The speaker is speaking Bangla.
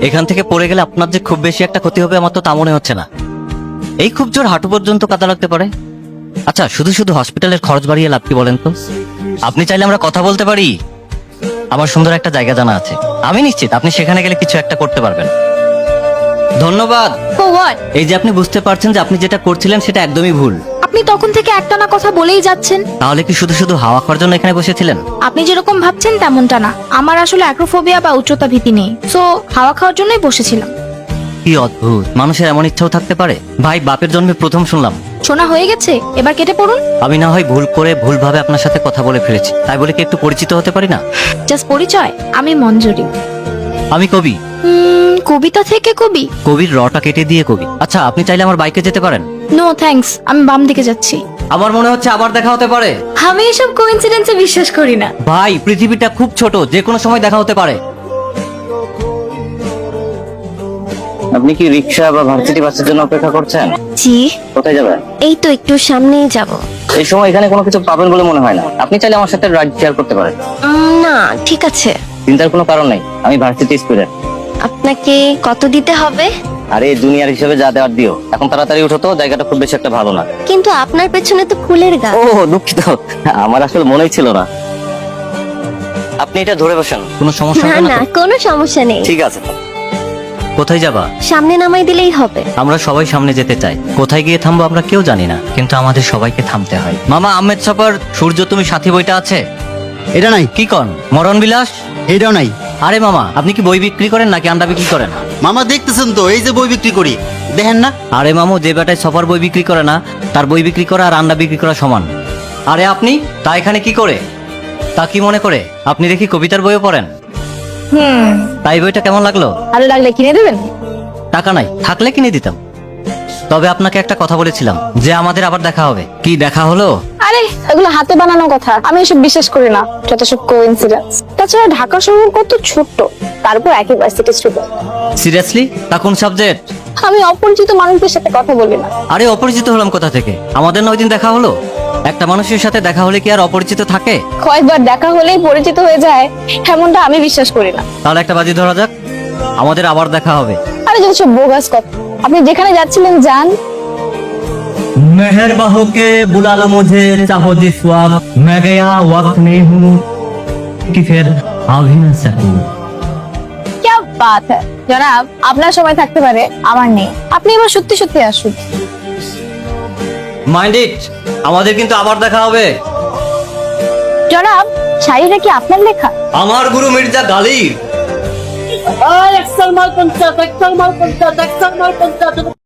এখান থেকে পড়ে গেলে আপনার যে খুব বেশি একটা ক্ষতি হবে আমার তো তা মনে হচ্ছে না। এই খুব জোর হাঁটু পর্যন্ত কাদা লাগতে পারে। আচ্ছা, শুধু শুধু হসপিটালের খরচ বাড়িয়ে লাভ কি বলেন তো? আপনি চাইলে আমরা কথা বলতে পারি। আমার সুন্দর একটা জায়গা জানা আছে, আমি নিশ্চিত আপনি সেখানে গেলে কিছু একটা করতে পারবেন। ধন্যবাদ। For what? এই যে আপনি বুঝতে পারছেন যে আপনি যেটা করছিলেন সেটা একদমই ভুল। আপনি তখন থেকে একটানা কথা বলেই যাচ্ছেন। তাহলে কি শুধু শুধু হাওয়া খাওয়ার জন্য এখানে বসেছিলেন? আপনি যেরকম ভাবছেন তেমনটা না। আমার আসলে অ্যাক্রোফোবিয়া বা উচ্চতা ভীতি নেই, সো হাওয়া খাওয়ার জন্যই বসেছিলাম। কি অদ্ভুত, মানুষের এমন ইচ্ছাও থাকতে পারে। ভাই, বাপের জন্মে প্রথম শুনলাম। শোনা হয়ে গেছে, এবার কেটে পড়ুন। আমি না হয় ভুল করে ভুলভাবে আপনার সাথে কথা বলে ফেলেছি, তাই বলে কি একটু পরিচিত হতে পারি না? জাস্ট পরিচয়, আমি মঞ্জুরি। আমি কবি। কবিতা থেকে কবি? কবির রটা কেটে দিয়ে কবি। আচ্ছা, আপনি চাইলে আমার বাইকে যেতে পারেন। নো থ্যাঙ্কস, আমি বাম দিকে যাচ্ছি। আমার মনে হচ্ছে আবার দেখা হতে পারে। আমি এসব কোইন্সিডেন্সে বিশ্বাস করি না। ভাই, পৃথিবীটা খুব ছোট, যে কোনো সময় দেখা হতে পারে। আপনি কি রিক্সা বা ভার্সিটি বাসের জন্য অপেক্ষা করছেন? জি, কোথায় যাবেন? এই তো একটু সামনেই যাব। এই সময় এখানে কোনো কিছু পাবেন বলে মনে হয় না। আপনি চাইলে আমার সাথে রাইড শেয়ার করতে পারেন। না, ঠিক আছে। চিন্তার কোনো কারণ নেই, আমি ভার্সিটি স্টুডেন্ট। আপনাকে কত দিতে হবে? আরে জুনিয়র হিসেবে যা দেওয়ার দিও। এখন তাড়াতাড়ি উঠো তো, জায়গাটা খুব বেশি একটা ভালো না। কিন্তু আপনার পেছনে তো ফুলের গাছ। ও দুঃখিত, আমার আসলে মনেই ছিল না। আপনি এটা ধরে বসেন, কোনো সমস্যা না হবে না না, তো? কোনো সমস্যা নেই। ঠিক আছে। কোথায় যাবা? সামনে নামাই দিলেই হবে। আমরা সবাই সামনে যেতে চাই, কোথায় গিয়ে থামবো আমরা কেউ জানি না, কিন্তু আমাদের সবাইকে থামতে হয়। মামা, আহমেদ সফর সূর্য তুমি সাথী বইটা আছে? এটা নাই, কি কন, মরণ বিলাস? এটাও নাই। আরে মামা, আপনি কি বই বিক্রি করেন নাকি আন্ডা বিক্রি করেন? মামা দেখতেছেন তো, এই যে বই বিক্রি করি, দেখেন না? আরে মামু, যে বেটায় সফর বই বিক্রি করে না তার বই বিক্রি করা আর আন্ডা বিক্রি করা সমান। আরে আপনি তা এখানে কি করে? তা কি মনে করে আপনি দেখি কবিতার বইও পড়েন? তাই বইটা কেমন লাগলো? ভালো লাগলে কিনে দেবেন। টাকা নাই, থাকলে কিনে দিতাম। তবে আপনাকে একটা কথা বলেছিলাম যে আমাদের আবার দেখা হবে। কি দেখা হলো? আরে এগুলো হাতে বানানো কথা, আমি এসব বিশ্বাস করি না, যত সব কোইন্সিডেন্স। তাছাড়া ঢাকা শহর কত ছোট্ট, তারপর একই ভার্সিটি স্টুডেন্ট। সিরিয়াসলি? তা কোন সাবজেক্ট? আমি অপরিচিত মানুষদের সাথে কথা বলি না। আরে অপরিচিত হলাম কোথা থেকে? আমাদের না ওই দিন দেখা হলো। একটা মানুষের সাথে দেখা হলে কি আর অপরিচিত থাকে? কয়েকবার দেখা হলেই পরিচিত হয়ে যায়, এমনটা আমি বিশ্বাস করি না। তাহলে একটা বাজি ধরা যাক, আমাদের আবার দেখা হবে। আরে যত সব বোগাস কথা। আপনি যেখানে যাচ্ছিলেন যান। मेहर बहो के बुला लो मुझे, चाहो जिस वक्त मैं गया वक्त नहीं हूँ कि फिर आ भी ना सकूं। কি বাত হ্যায় জনাব, আপনার সময় থাকতে পারে, আমার নেই। আপনি এবার সত্যি সত্যি আসুন। মাইন্ড ইট, আমাদের কিন্তু আবার দেখা হবে। জনাব, শাড়িটা কি আপনার লেখা? আমার গুরু মির্জা গালিব। একশো মাল পঞ্চাশ